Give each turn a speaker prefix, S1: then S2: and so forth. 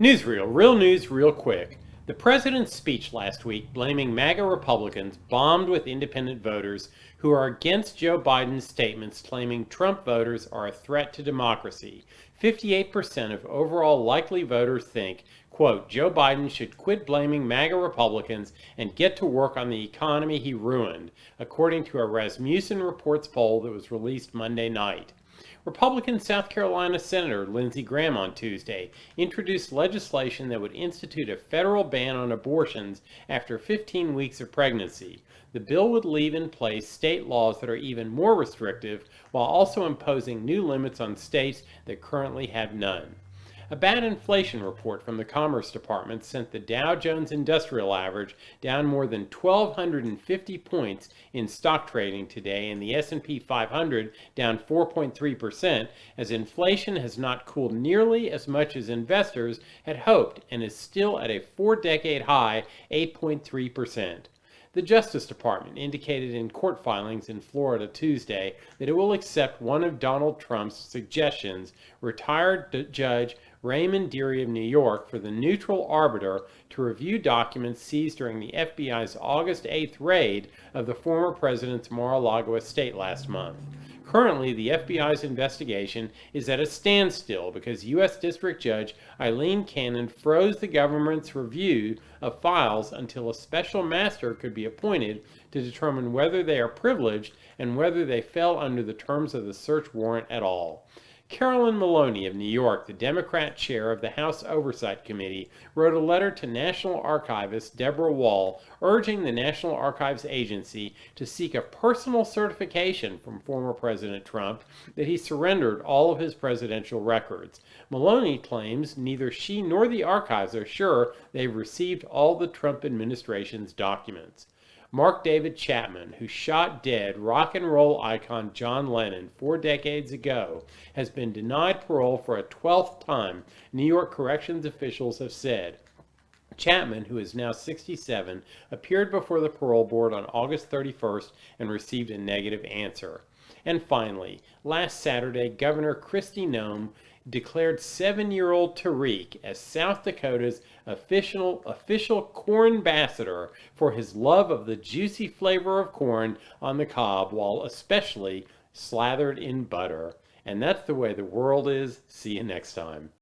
S1: Newsreel, real news, real quick. The president's speech last week blaming MAGA Republicans bombed with independent voters who are against Joe Biden's statements claiming Trump voters are a threat to democracy. 58% of overall likely voters think, quote, Joe Biden should quit blaming MAGA Republicans and get to work on the economy he ruined, according to a Rasmussen Reports poll that was released Monday night. Republican South Carolina Senator Lindsey Graham on Tuesday introduced legislation that would institute a federal ban on abortions after 15 weeks of pregnancy. The bill would leave in place state laws that are even more restrictive while also imposing new limits on states that currently have none. A bad inflation report from the Commerce Department sent the Dow Jones Industrial Average down more than 1,250 points in stock trading today, and the S&P 500 down 4.3% as inflation has not cooled nearly as much as investors had hoped and is still at a four-decade high 8.3%. The Justice Department indicated in court filings in Florida Tuesday that it will accept one of Donald Trump's suggestions, retired Judge Raymond Dearie of New York, for the neutral arbiter to review documents seized during the FBI's August 8th raid of the former president's Mar-a-Lago estate last month. Currently, the FBI's investigation is at a standstill because U.S. District Judge Eileen Cannon froze the government's review of files until a special master could be appointed to determine whether they are privileged and whether they fell under the terms of the search warrant at all. Carolyn Maloney of New York, the Democrat chair of the House Oversight Committee, wrote a letter to National Archivist Deborah Wall urging the National Archives Agency to seek a personal certification from former President Trump that he surrendered all of his presidential records. Maloney claims neither she nor the archives are sure they've received all the Trump administration's documents. Mark David Chapman, who shot dead rock and roll icon John Lennon 4 decades ago, has been denied parole for a 12th time, New York corrections officials have said. Chapman, who is now 67, appeared before the parole board on August 31st and received a negative answer. And finally, last Saturday, Governor Kristi Noem declared 7-year-old Tariq as South Dakota's official corn ambassador for his love of the juicy flavor of corn on the cob, while especially slathered in butter. And that's the way the world is. See you next time.